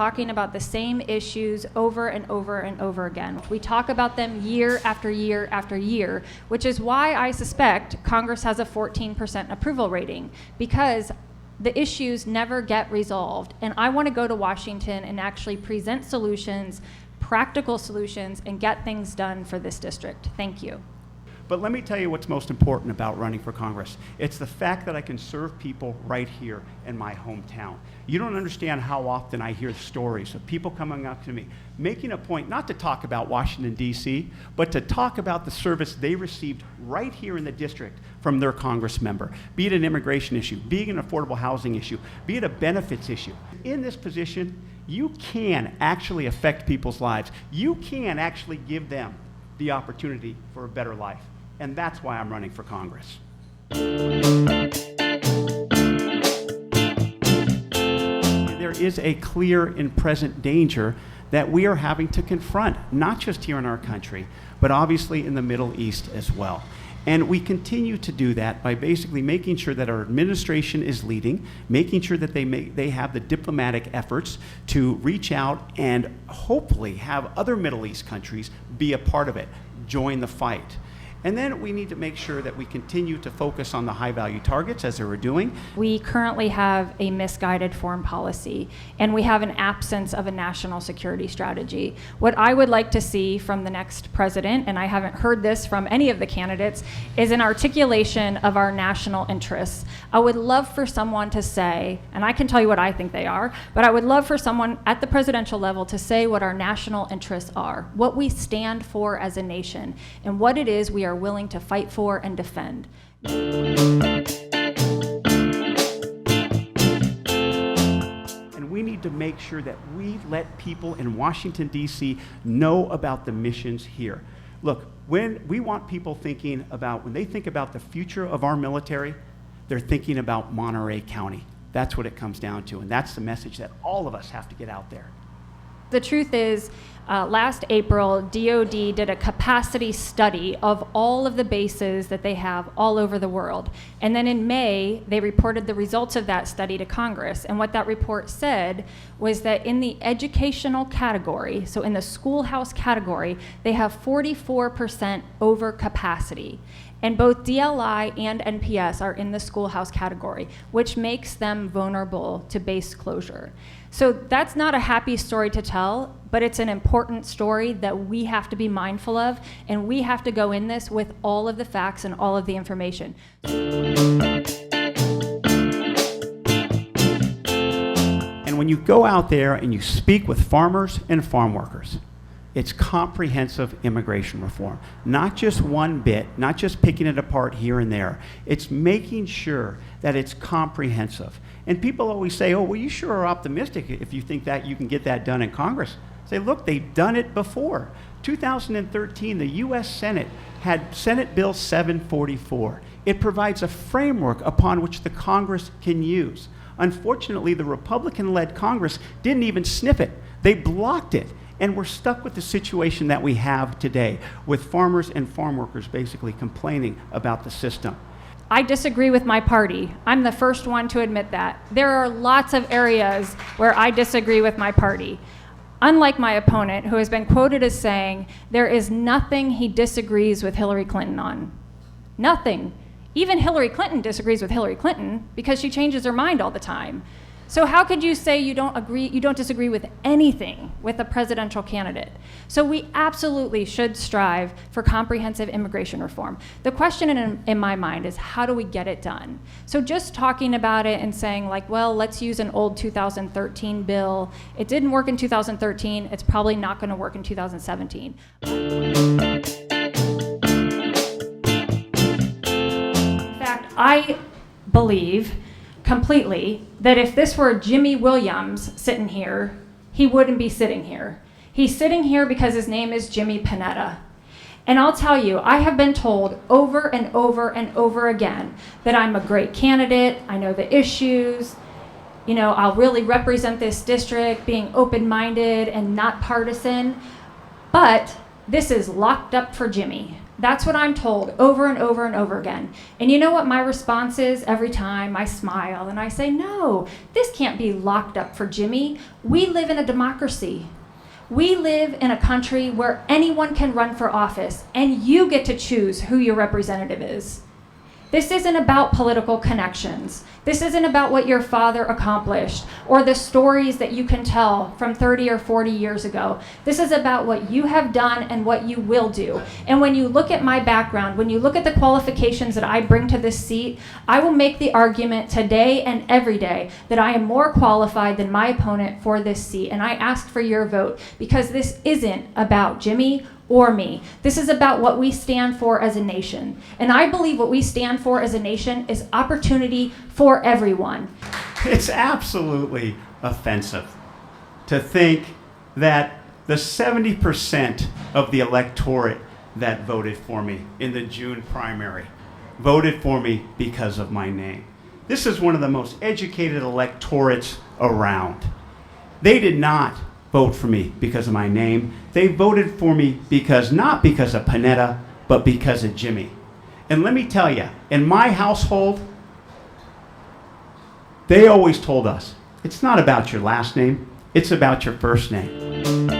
talking about the same issues over and over and over again. We talk about them year after year after year, which is why I suspect Congress has a 14% approval rating, because the issues never get resolved. And I want to go to Washington and actually present solutions, practical solutions, and get things done for this district. Thank you. But let me tell you what's most important about running for Congress. It's the fact that I can serve people right here in my hometown. You don't understand how often I hear stories of people coming up to me, making a point not to talk about Washington, D.C., but to talk about the service they received right here in the district from their Congress member, be it an immigration issue, be it an affordable housing issue, be it a benefits issue. In this position, you can actually affect people's lives. You can actually give them the opportunity for a better life. And that's why I'm running for Congress. There is a clear and present danger that we are having to confront, not just here in our country, but obviously in the Middle East as well. And we continue to do that by basically making sure that our administration is leading, making sure that they have the diplomatic efforts to reach out and hopefully have other Middle East countries be a part of it, join the fight. And then we need to make sure that we continue to focus on the high-value targets as they were doing. We currently have a misguided foreign policy, and we have an absence of a national security strategy. What I would like to see from the next president, and I haven't heard this from any of the candidates, is an articulation of our national interests. I would love for someone to say, and I can tell you what I think they are, but I would love for someone at the presidential level to say what our national interests are, what we stand for as a nation, and what it is we are willing to fight for and defend. And we need to make sure that we let people in Washington, D.C. know about the missions here. Look, when we want people thinking about, when they think about the future of our military, they're thinking about Monterey County. That's what it comes down to, and that's the message that all of us have to get out there. The truth is, last April, DoD did a capacity study of all of the bases that they have all over the world. And then in May, they reported the results of that study to Congress. And what that report said was that in the educational category, so in the schoolhouse category, they have 44% overcapacity. And both DLI and NPS are in the schoolhouse category, which makes them vulnerable to base closure. So that's not a happy story to tell, but it's an important story that we have to be mindful of, and we have to go in this with all of the facts and all of the information. And when you go out there and you speak with farmers and farm workers, it's comprehensive immigration reform. Not just one bit, not just picking it apart here and there. It's making sure that it's comprehensive. And people always say, oh, well, you sure are optimistic if you think that you can get that done in Congress. Say, look, they've done it before. 2013, the U.S. Senate had Senate Bill 744. It provides a framework upon which the Congress can use. Unfortunately, the Republican-led Congress didn't even sniff it. They blocked it. And we're stuck with the situation that we have today, with farmers and farm workers basically complaining about the system. I disagree with my party. I'm the first one to admit that. There are lots of areas where I disagree with my party. Unlike my opponent, who has been quoted as saying, there is nothing he disagrees with Hillary Clinton on. Nothing. Even Hillary Clinton disagrees with Hillary Clinton because she changes her mind all the time. So how could you say you don't disagree with anything with a presidential candidate? So we absolutely should strive for comprehensive immigration reform. The question in my mind is, how do we get it done? So just talking about it and saying like, well, let's use an old 2013 bill. It didn't work in 2013. It's probably not going to work in 2017. In fact, I believe completely that if this were Jimmy Williams sitting here, he wouldn't be sitting here. He's sitting here because his name is Jimmy Panetta. And I'll tell you, I have been told over and over and over again that I'm a great candidate, I know the issues, you know, I'll really represent this district, being open-minded and not partisan. But this is locked up for Jimmy. That's what I'm told over and over and over again. And you know what my response is every time? I smile and I say, no, this can't be locked up for Jimmy. We live in a democracy. We live in a country where anyone can run for office, and you get to choose who your representative is. This isn't about political connections. This isn't about what your father accomplished or the stories that you can tell from 30 or 40 years ago. This is about what you have done and what you will do. And when you look at my background, when you look at the qualifications that I bring to this seat, I will make the argument today and every day that I am more qualified than my opponent for this seat. And I ask for your vote because this isn't about Jimmy or me. This is about what we stand for as a nation. And I believe what we stand for as a nation is opportunity for everyone. It's absolutely offensive to think that the 70% of the electorate that voted for me in the June primary voted for me because of my name. This is one of the most educated electorates around. They did not vote for me because of my name. They voted for me not because of Panetta, but because of Jimmy. And let me tell you, in my household, they always told us, it's not about your last name, it's about your first name.